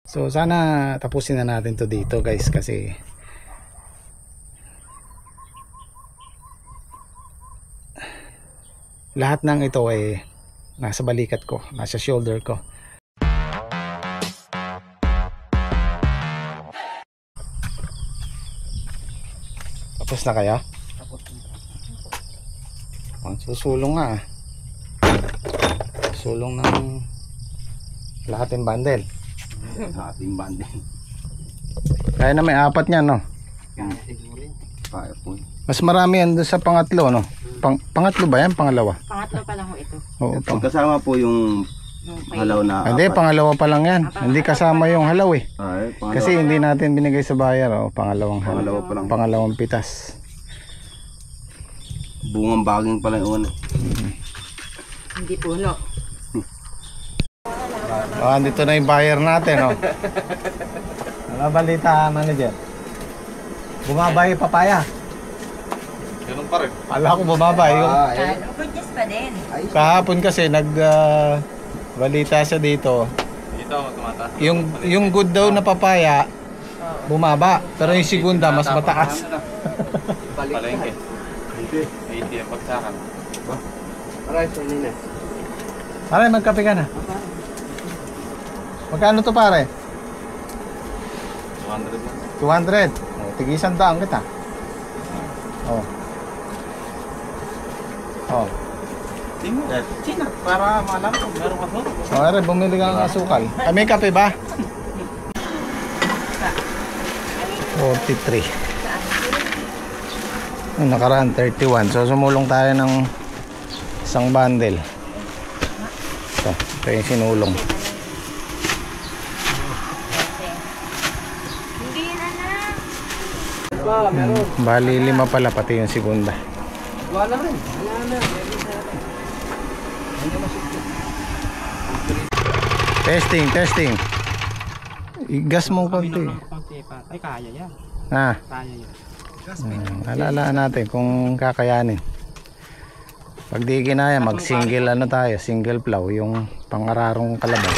So sana tapusin na natin to dito guys, kasi lahat ng ito ay nasa balikat ko, nasa shoulder ko. Tapos na kaya? Tapos na. Ang susulong nga. Sulong ng lahating bundle. Ating bundle. Kaya na may 4 niyan, no? Kaya siguro yun. Kaya po. Mas marami yan doon sa pangatlo, no? Pangatlo ba yan? Pangalawa? Pangatlo pa lang ho ito. Oo, Pagkasama po yung halaw na Hindi, pangalawa pa lang yan. Hindi kasama yung halaw eh. Ay, Kasi hindi natin binigay sa bayar, oh. Pangalawang halaw. pangalawa pa lang. Pangalawang pitas. Bungang baging pala yung ano. Hindi puno. Oh, andito na yung buyer natin, oh. Ano balita, manager? Bumaba yung papaya. Ganun pa rin. Ala ko bumaba yung Good news pa din. kahapon kasi balita siya dito. Dito tumataas. Yung good daw na papaya bumaba, pero yung segunda mas mataas. Palengke. 80 ang pagsakan. Aray, sunay na. Pare, magkape ka na. Magkano to pare? 200 na. 200. Oh, tigisan daan kita. Oh. Oh. China, para malam kung meron ka doon. Oh, are, bumili ka ng asukal. Ah, may kape ba? 43. Oh, nakaraan 31. So sumulong tayo ng isang bundle. Ito yung sinulong. Hindi na na. Bali 5 pala pati yung segunda. Wala rin. Testing. Igas mo konti. Ay, kaya yan. Ah, Kaya yan. alalaan natin kung kakayanin. Pag di kinaya, mag single ano tayo, single plow, yung pangararong kalabaw.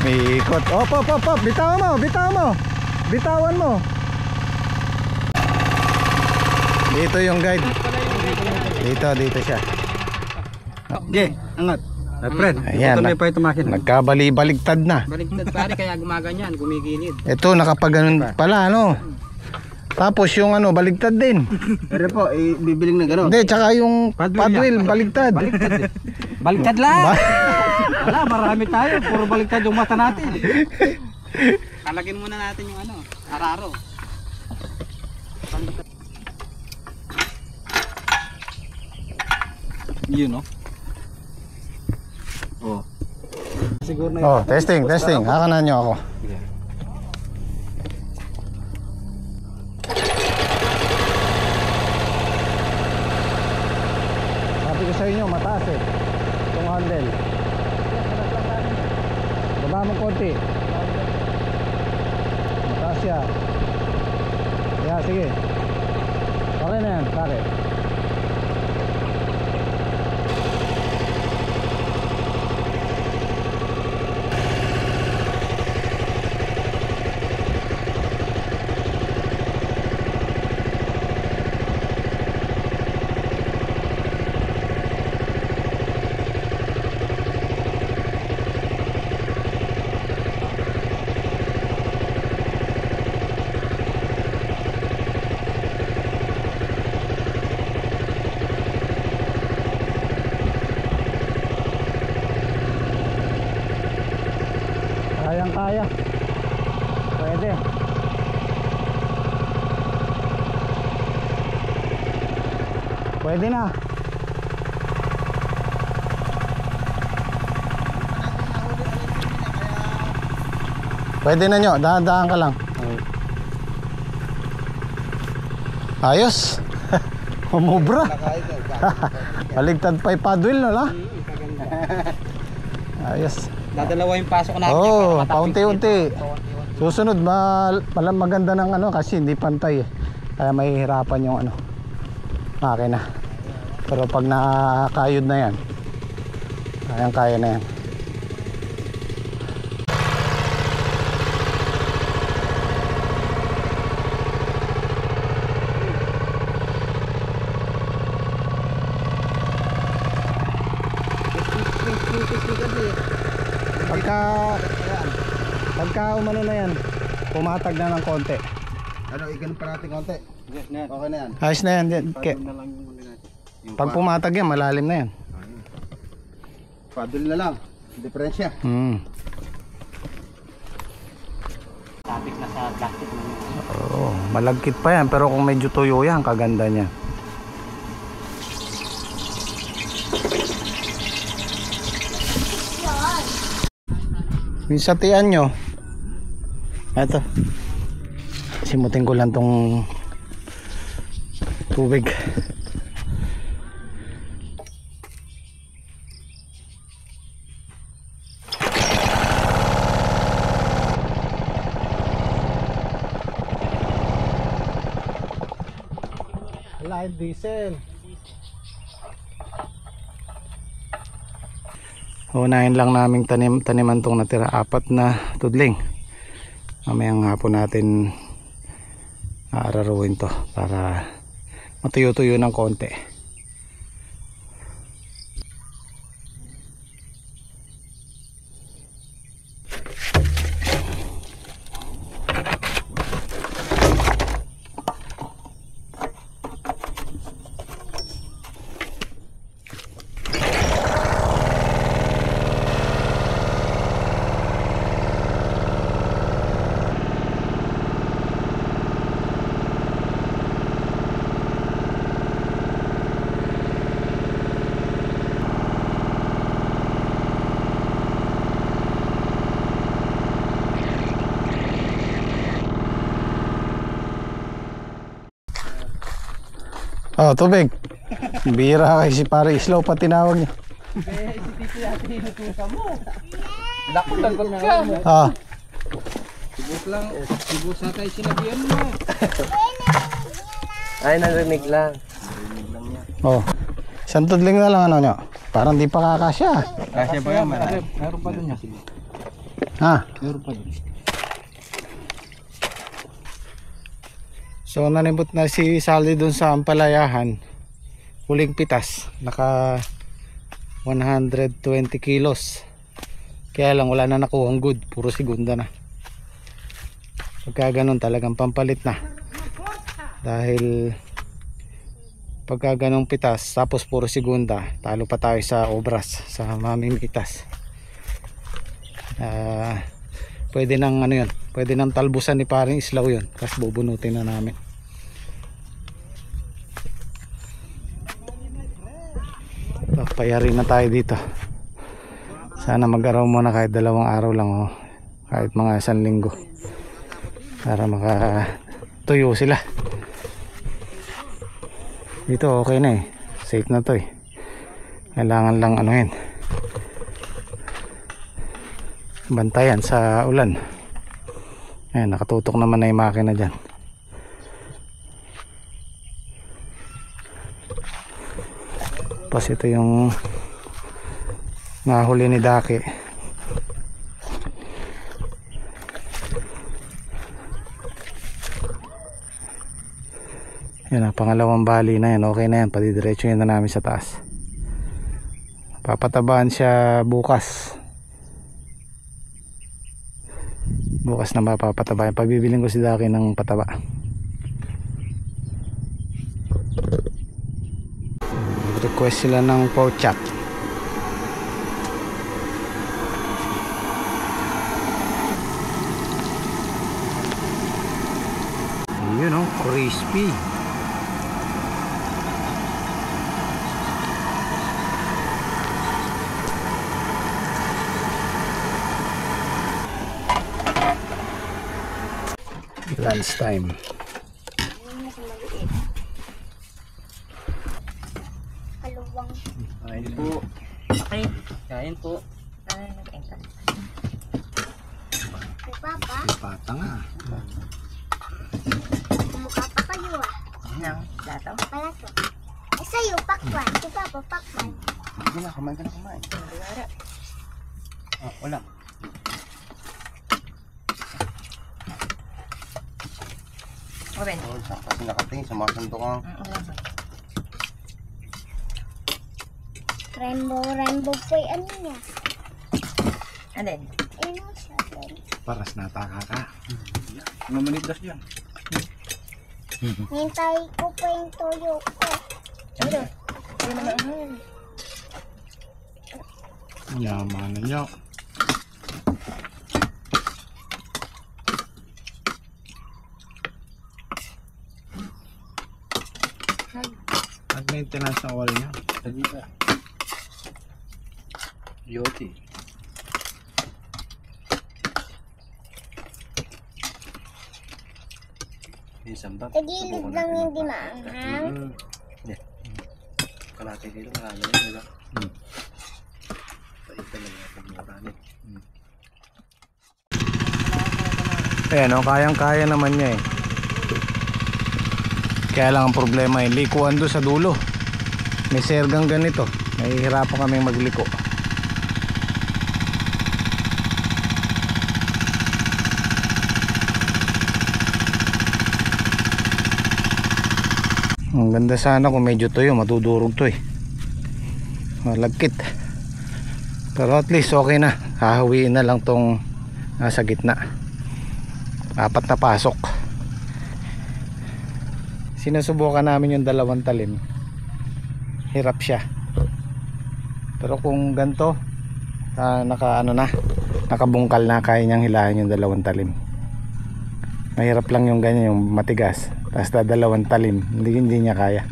May ikot. Op. Bitawan mo. Dito yung guide. Dito siya. Okay, angat. Fred, Ayan, pa ito makina. nagkabali-baligtad na. Baligtad pare, kaya gumaganyan, gumigilid. Ito nakapaganon pala, ano. Tapos yung ano, baligtad din. Pero po, bibiling na gano'n. Hindi, tsaka yung padwheel, baligtad. Baligtad lang! Wala, marami tayo. Puro baligtad yung mata natin. Kalagin muna natin yung ano, araro. Yun, no? Oh. Siguro na Oh, testing. Hakanan nyo ako. Sabi ko sa inyo, mataas eh. Itong handle. Baba mo konti. Mataas siya. Yeah, sige. Okay na yan, pare. Kaya. Pwede. Pwede na. Pwede na nyo. Dahan-dahan ka lang. Ayos. Umubra. Baligtad pa yung padwheel, no? Ayos. Dadalawa yung pasok natin. Oo, paunti-unti. Susunod, maganda ng ano kasi hindi pantay eh. Kaya mahihirapan yung ano, makina. Pero pag nakakayod na yan, kaya na yan. Pagka umano na yan, pumatag na ng konti. Ano, igan pa natin konti. Yes, na. Okay na yan. Ayos na yan. Na lang yung muli natin. Pag pumatag yan, malalim na yan. Paddle na lang. Diferensya. Sabit na sa plastic mo. Oo, malagkit pa yan. Pero kung medyo tuyo yan, kaganda niya. Yung satian nyo, eto, simutin ko lang tong tubig. Live diesel. Unahin lang naming taniman tong natira, 4 na tudling. Mamayang hapon natin aararuin to para matuyo-tuyo ng konti. Oh, tubig. Bira kay si pare Islaw pa tinawag niya. Lako lagot ka. Ah, Sibus lang. Sibus na tayo sinabihan mo. Ay, narinig lang. oh. Isang tudling na lang ano nyo. Parang di pa kakasya. Kasya ba yan? Meron pa dun yan. Ha? Meron pa dun. So nanibot na si Sally dun sa Ampalayahan. Huling pitas. Naka 120 kilos. Kaya lang wala na nakuhang good. Puro segunda na. Pagka ganun talagang pampalit na. Dahil pagka ganung pitas tapos puro segunda, talo pa tayo sa obras, sa mamimitas. Pwede nang ano yun, pwede nang talbusan ni paring Islaw yun, tapos bubunutin na namin. Papayarin na tayo dito. Sana mag-araw muna kahit 2 araw lang, oh. Kahit mga 1 linggo para makatuyo sila. Dito okay na eh, safe na to eh. Kailangan lang ano yun, bantayan sa ulan. Ayan, nakatutok naman na yung makina dyan. Tapos ito yung nahuli ni Daki. Yan ang pangalawang bali na yan. Okay na yan, padidiretso yun na namin sa taas. Papatabaan siya bukas. Bukas na mapapataba. Pagbibiling ko si Daki ng pataba. Request sila ng pork chop. Yun o, crispy. Lunch time. Kaluwang. Kain po. Okay. Kain po. Kay Papa, Pata nga. kumukha pa kayo ah. Nang dato? Palato. Sa'yo, pakwan. Si Papa, pakwan. Hindi na, kumain ka na kumain. Ah, wala. Open. Oh, kasi nakatingin sa mga sandok Rainbow po yung ano niya. And then, Ano siya din. Paras nataka ka. Mamanigdas dyan. Hintay ko po yung tuyo ko. ano daw? Ano naman ang Yaman nyo. Nag-maintenance ng oil niya. Lagi ka. Yoti. Isang bag. Tagilid lang hindi maanghang. Hindi. Kalate kilo, marami rin, di ba? Pait talaga pag marami. Ayan o, kayang-kaya naman niya eh. Kaya lang ang problema yung likuan doon sa dulo. May sergang ganito. Nahihirapan kami magliko. Ang ganda sana kung medyo tuyo, matudurog to eh. Malagkit. Pero at least okay na. Hahawiin na lang tong nasa gitna. 4 na pasok. Sinusubukan namin yung 2 talim. Hirap siya. Pero kung ganito, nakabungkal na, kaya niyang hilahin yung 2 talim. Mahirap lang yung ganyan, yung matigas. Tapos 2 talim, hindi niya kaya.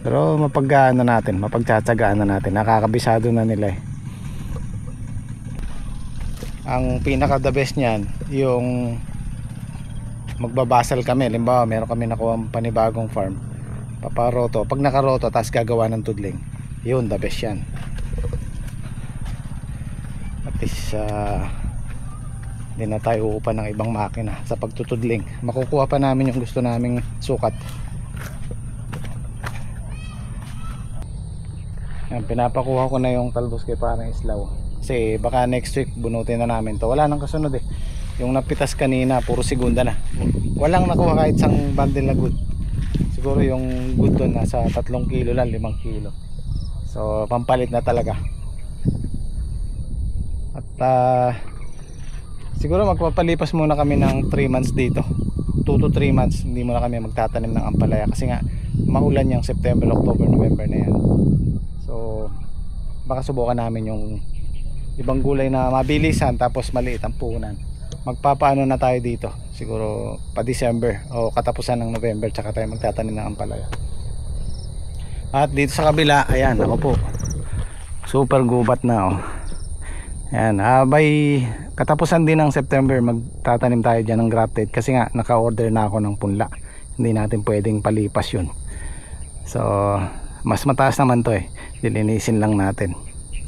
Pero mapagtsatsagaan na natin. Nakakabisado na nila eh. Ang pinaka the best niyan, yung magbabasal kami. Halimbawa, meron kami nakuha panibagong farm. Paparoto. Pag nakaroto, tapos gagawa ng tudling. Yun, the best yan. At least, hindi na tayo uupa ng ibang makina sa pagtutudling. Makukuha pa namin yung gusto naming sukat. Yan, pinapakuha ko na yung talbos kay parang islaw. Kasi baka next week bunutin na namin to. Wala nang kasunod eh. Yung napitas kanina, puro segunda na. Walang nakuha kahit isang bundle na good. Siguro yung good doon nasa 3 kilo lang, 5 kilo. So pampalit na talaga. At siguro magpapalipas muna kami ng 3 months dito. 2 to 3 months hindi muna kami magtatanim ng ampalaya. Kasi nga maulan yung September, October, November na yan. So baka subukan namin yung ibang gulay na mabilisan tapos maliit ang puhunan. Magpapaano na tayo dito siguro pa December o katapusan ng November, tsaka tayo magtatanim ng ampalaya. At dito sa kabila, ayan ako po, super gubat na oh. Ayan, by katapusan din ng September magtatanim tayo dyan ng grafted. Kasi nga naka-order na ako ng punla, hindi natin pwedeng palipas yun. So mas mataas naman to eh, lilinisin lang natin.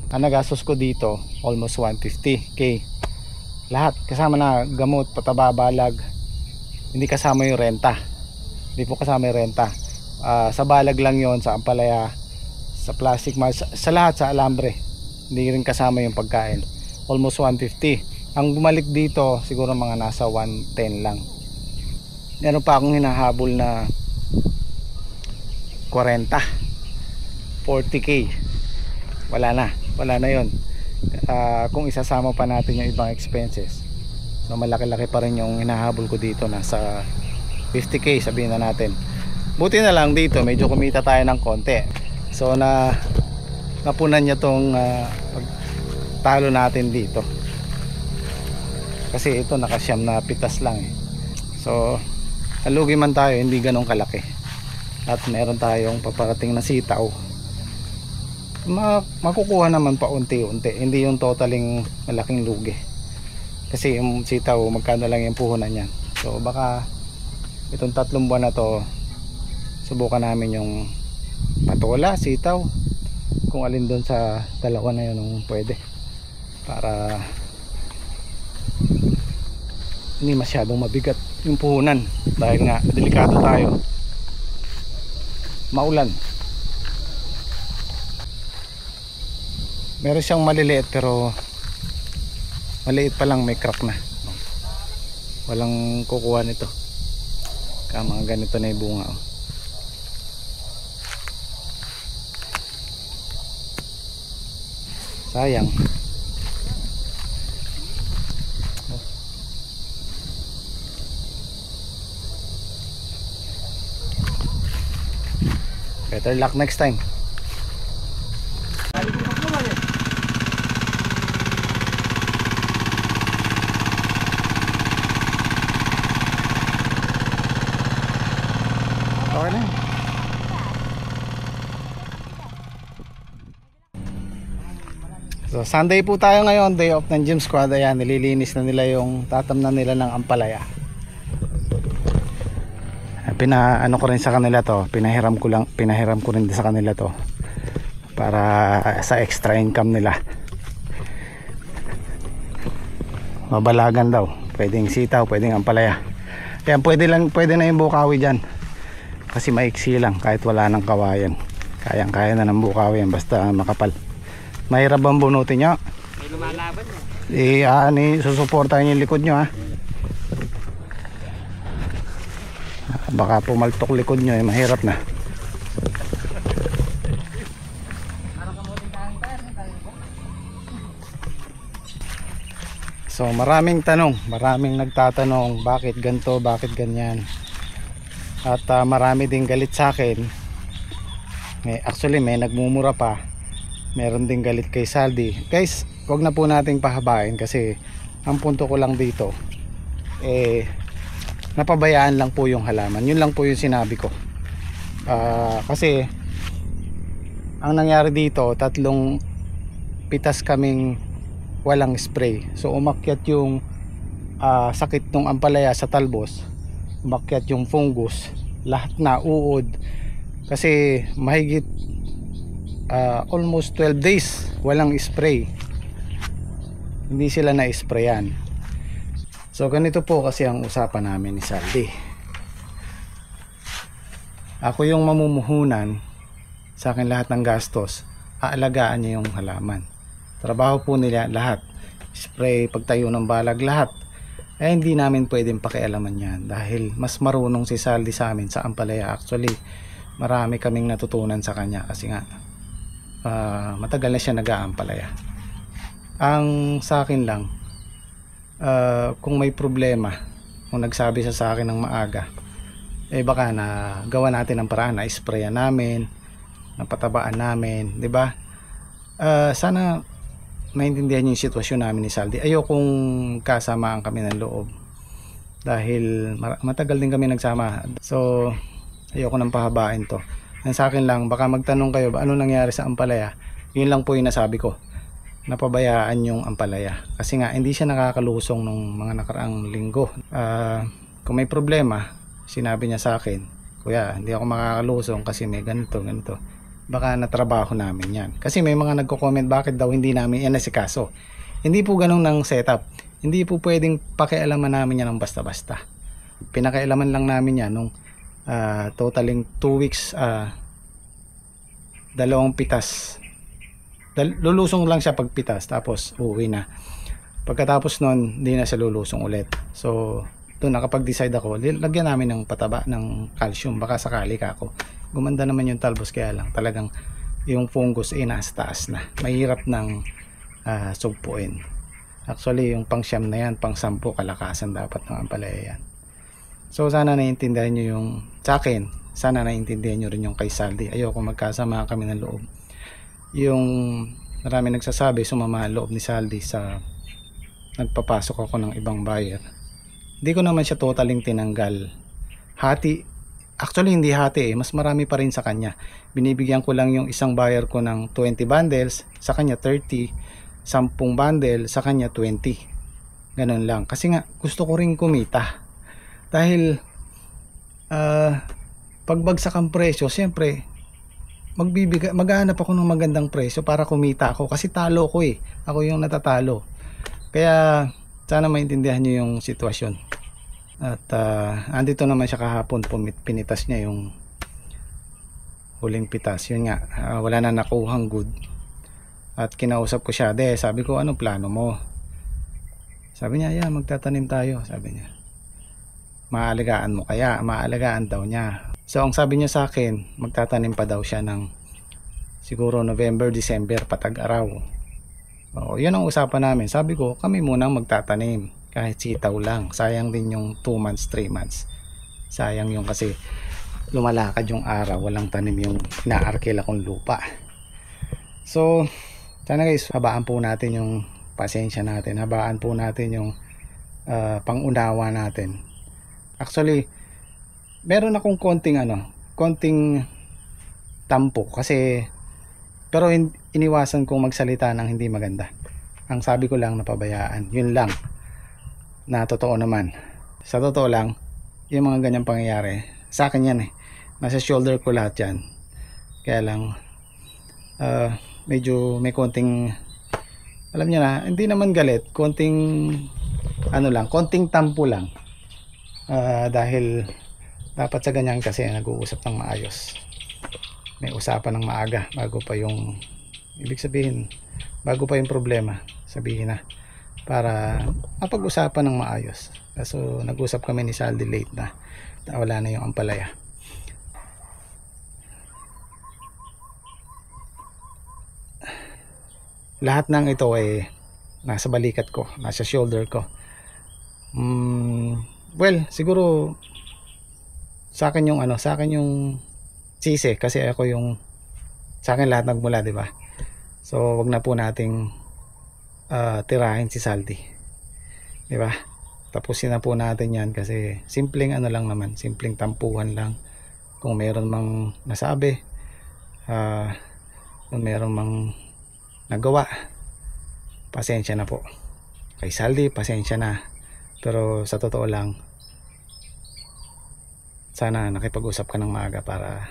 Ang nagastos ko dito almost 150k lahat, kasama na gamot, pataba, balag. Hindi kasama yung renta. Hindi po kasama yung renta. Sa balag lang yon, sa ampalaya, sa plastic mask, sa lahat, sa alambre. Hindi rin kasama yung pagkain. Almost 150. Ang bumalik dito siguro mga nasa 110 lang. Meron pa akong hinahabol na 40, 40k. Wala na yon. Kung isasama pa natin yung ibang expenses, so malaki-laki pa rin yung hinahabol ko dito. Nasa 50k sabihin na natin. Buti na lang dito medyo kumita tayo ng konti. So napunan niya tong talo natin dito. Kasi ito nakasyam na pitas lang eh. So halugi man tayo, hindi ganong kalaki. At meron tayong paparating na sitaw. Makukuha naman pa unti-unti, hindi yung totaling malaking lugi. Kasi yung sitaw, magkano lang yung puhunan yan. So baka itong 3 buwan na to, subukan namin yung patola, sitaw, kung alin doon sa 2 na yun yung pwede, para hindi masyadong mabigat yung puhunan, dahil nga delikado tayo. maulan. Meron siyang maliliit pero maliit pa lang, may crack na. Walang kukuha nito. Kaya mga ganito na yung bunga. Oh. Sayang. Oh. Better luck next time. Okay na. So Sunday po tayo ngayon, day off ng gym squad. Ayan, nililinis na nila yung tatamnan nila ng ampalaya. Ano ko rin sa kanila to, pinahiram ko rin sa kanila to para sa extra income nila. Mabalagan daw, pwedeng sitaw, pwedeng ampalaya. Ayan, pwede na yung bukawi dyan. Kasi maiksi lang kahit wala ng kawayan. Kaya na ng bukawi yan basta makapal. Mahirap bang bunutin nyo? May lumalaban mo. Susuportahan yung likod nyo ha. Baka pumaltok likod nyo mahirap na. So maraming nagtatanong bakit ganto, bakit ganyan. At marami din galit sa akin. Actually may nagmumura pa. Meron din galit kay Saldi. Guys, wag na po nating pahabain kasi ang punto ko lang dito napabayaan lang po yung halaman. Yun lang po yung sinabi ko. Kasi ang nangyari dito, 3 pitas kaming walang spray. So umakyat yung sakit ng ampalaya sa talbos, umakyat yung fungus, lahat na uod. Kasi mahigit almost 12 days walang spray, hindi sila na-sprayan. So ganito po kasi ang usapan namin ni Saldi. Ako yung mamumuhunan, sa akin lahat ng gastos, aalagaan niya yung halaman. Trabaho po nila lahat, spray, pagtayo ng balag, lahat. Hindi namin pwedeng pakialaman yan dahil mas marunong si Saldi sa amin sa ampalaya. Actually marami kaming natutunan sa kanya kasi nga matagal na siya nag-aampalaya. Ang sa akin lang, kung may problema, kung nagsabi siya sa akin ng maaga, baka na gawa natin ang paraan na sprayan namin, napatabaan namin, di ba? Sana maintindihan yung sitwasyon namin ni Saldi. Ayokong kasamaan kami ng loob dahil matagal din kami nagsama. So ayoko nang pahabain to. Ang sa akin lang, baka magtanong kayo ba ano nangyari sa ampalaya, yun lang po yung nasabi ko, napabayaan yung ampalaya kasi nga hindi siya nakakalusong nung mga nakaraang linggo. Kung may problema, sinabi niya sa akin, kuya hindi ako makakalusong kasi may ganito, baka natrabaho namin yan. Kasi may mga nagko-comment bakit daw hindi namin yan nasikaso. Hindi po ganun ng setup, hindi po pwedeng pakialaman namin yan ng basta-basta. Pinakialaman lang namin yan nung totaling 2 weeks, 2 pitas. Lulusong lang siya pag pitas tapos uuwi na. Pagkatapos nun hindi na siya lulusong ulit. So doon nakapag-decide ako, lagyan namin ng pataba ng calcium, baka sakali ka ako. Gumanda naman yung talbos, kaya lang talagang yung fungus nasa taas na, mahirap ng sugpuin. Actually yung pang siyam na yan, pang 10 kalakasan dapat ng ampalaya yan. So sana naiintindihan nyo yung sa akin, sana naiintindihan nyo rin yung kay Saldi. Ayoko magkasama kami ng loob. Yung marami nagsasabi sumama ang loob ni Saldi sa nagpapasok ako ng ibang buyer. Hindi ko naman siya totaling tinanggal. Actually hindi hati mas marami pa rin sa kanya. Binibigyan ko lang yung isang buyer ko ng 20 bundles, sa kanya 30, 10 bundle, sa kanya 20. Ganun lang. Kasi nga gusto ko rin kumita. Dahil pagbagsak ang presyo, siyempre maghahanap ako ng magandang presyo para kumita ako kasi talo ko ako yung natatalo. Kaya sana maintindihan nyo yung sitwasyon. At andito naman siya kahapon, pinitas niya yung huling pitas. Yun nga, wala na nakuhang good. At kinausap ko siya, sabi ko, ano plano mo? Sabi niya, yeah, magtatanim tayo, sabi niya. Maalagaan mo kaya? Maalagaan daw niya. So ang sabi niya sa akin, magtatanim pa daw siya ng siguro November, December, patag-araw. So yun ang usapan namin. Sabi ko, kami muna magtatanim. Kahit sitaw lang. Sayang din yung 2 months, 3 months. Sayang yung kasi lumalakad yung araw, walang tanim yung inaarkila kong lupa. So sana guys, habaan po natin yung pasensya natin, habaan po natin yung pangunawa natin. Actually meron akong konting tampo kasi, pero iniwasan kong magsalita ng hindi maganda. Ang sabi ko lang, napabayaan, yun lang. Na totoo naman, sa totoo lang, yung mga ganyang pangyayari sa akin yan nasa shoulder ko lahat yan. Kaya lang medyo may konting, alam niyo na, hindi naman galit, konting konting tampo lang. Dahil dapat sa ganyan kasi nag-uusap ng maayos, may usapan ng maaga bago pa yung, ibig sabihin, bago pa yung problema, sabihin na, para mapag-usapan ng maayos. So nag-usap kami ni Saldi late na wala na yung ampalaya. Lahat ng ito ay nasa balikat ko, nasa shoulder ko. Well, siguro sa akin yung sisi kasi ako yung, sa akin lahat nagmula, di ba? So wag na po nating tirahin si Saldi, di ba? Tapusin na po natin yan kasi simpleng lang naman, simpleng tampuhan lang. Kung meron mang nasabi, kung meron mang nagawa, pasensya na po. Kay Saldi, pasensya na. Pero sa totoo lang, sana nakipag-usap ka ng maaga para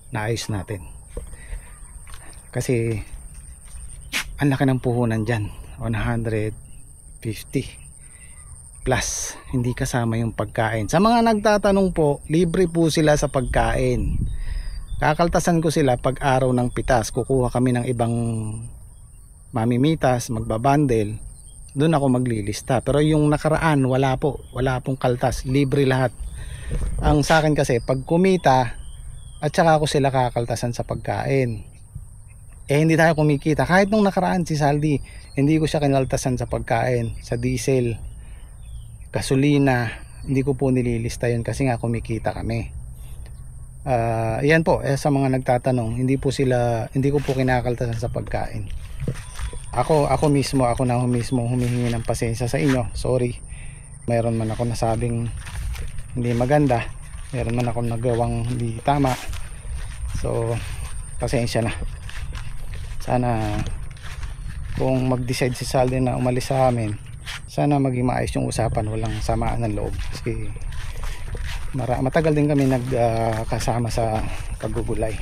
naayos natin. Kasi ang laki ng puhunan dyan, 150 plus, hindi kasama yung pagkain. Sa mga nagtatanong po, libre po sila sa pagkain. Kakaltasan ko sila pag araw ng pitas, kukuha kami ng ibang mamimitas, magbabandel, doon ako maglilista. Pero yung nakaraan, wala pong kaltas, libre lahat. Ang sa akin kasi, pag kumita at saka ako sila kakaltasan sa pagkain, hindi tayo kumikita. Kahit nung nakaraan si Saldi, hindi ko siya kinaltasan sa pagkain, sa diesel, gasolina, hindi ko po nililista yun kasi nga kumikita kami. Yan po, sa mga nagtatanong, hindi ko po kinakaltasan sa pagkain. Ako na mismo humihingi ng pasensya sa inyo. Sorry, mayroon man ako nasabing hindi maganda, mayroon man ako nagawang hindi tama, so pasensya na. Sana kung mag-decide si Saldi na umalis sa amin, sana maging maayos yung usapan, walang samaan ng loob. Kasi matagal din kami nagkasama sa paggugulay.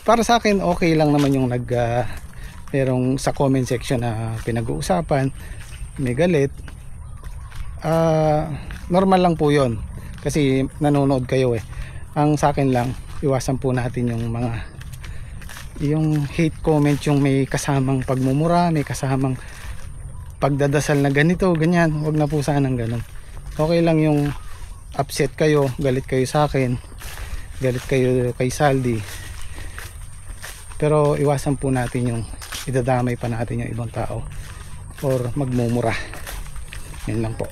Para sa akin okay lang naman yung merong sa comment section na pinag-uusapan, may galit, normal lang po yun kasi nanonood kayo Ang sa akin lang, iwasan po natin yung hate comment, yung may kasamang pagmumura, may kasamang pagdadasal na ganito, ganyan. Wag na po sanang ganun. Okay lang yung upset kayo, galit kayo sa akin, galit kayo kay Saldi, pero iwasan po natin yung idadamay pa natin yung ibang tao or magmumura. Yan lang po.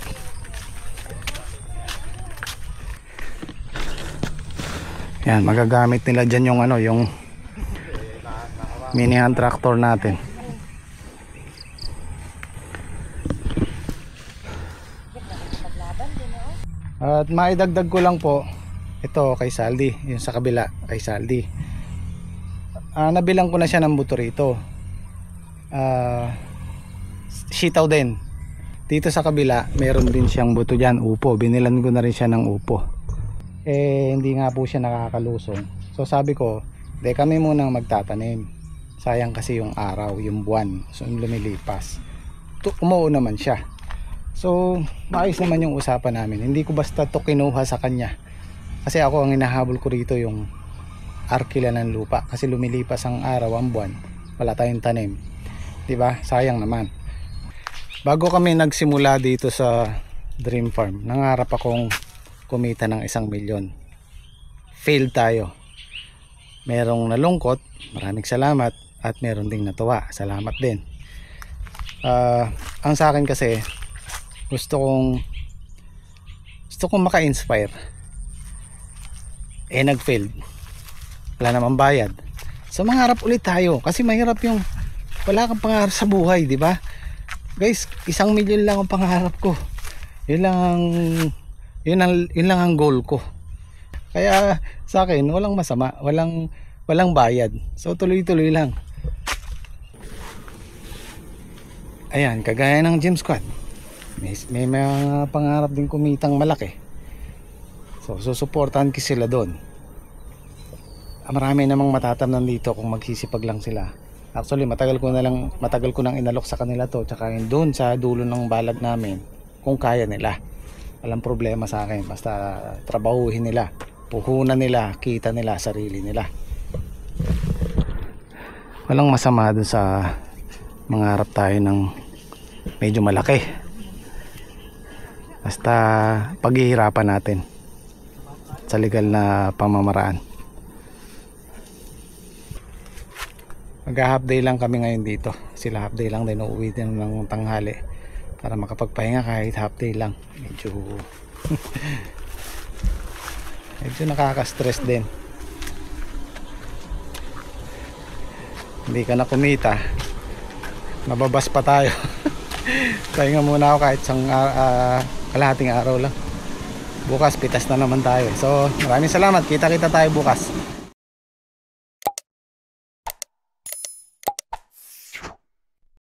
Yan, magagamit nila dyan yung mini hand tractor natin. At maidagdag ko lang po, ito kay Saldi, yung sa kabila kay Saldi. Nabilang ko na siya ng buto rito. Sitaw din. Dito sa kabila, meron din siyang buto dyan, upo. Binilan ko na rin siya ng upo. Hindi nga po siya nakakalusong. So sabi ko, kami munang magtatanim. Sayang kasi yung araw, yung buwan. So lumilipas. Umuo naman siya. So maayos naman yung usapan namin. Hindi ko basta to kinuha sa kanya. Kasi ako ang hinahabol ko rito yung arkila ng lupa, kasi lumilipas ang araw, ang buwan, wala tayong tanim, di ba? Sayang naman. Bago kami nagsimula dito sa Dream Farm, nangarap akong kumita ng 1 milyon. Fail tayo. Merong nalungkot, maraming salamat, at meron ding natuwa, salamat din. Ang sa akin kasi, gusto kong maka-inspire. Nag-fail, wala namang bayad, so mangarap ulit tayo, kasi mahirap yung wala kang pangarap sa buhay, di ba guys? 1 milyon lang ang pangarap ko, yun lang ang goal ko. Kaya sa akin walang masama, walang bayad, so tuloy-tuloy lang. Ayan, kagaya ng Gym Squad, may mga pangarap din kumitang malaki, so susuportahan ko sila doon. Marami namang matatamnan dito kung magsisipag lang sila. Actually matagal ko nang inalok sa kanila to, tsaka yun doon sa dulo ng balag namin, kung kaya nila, walang problema sa akin, basta trabahuhin nila, puhunan nila, kita nila, sarili nila. Walang masama doon sa mangarap tayo ng medyo malaki, basta paghihirapan natin sa legal na pamamaraan. Mag-half day lang kami ngayon dito, sila half day lang din, uuwi din ng tanghali para makapagpahinga kahit half day lang. Medyo nakaka-stress din, hindi ka na kumita, mababas pa tayo. Pahinga muna ako kahit isang kalahating araw lang, bukas pitas na naman tayo. So maraming salamat, kita tayo bukas.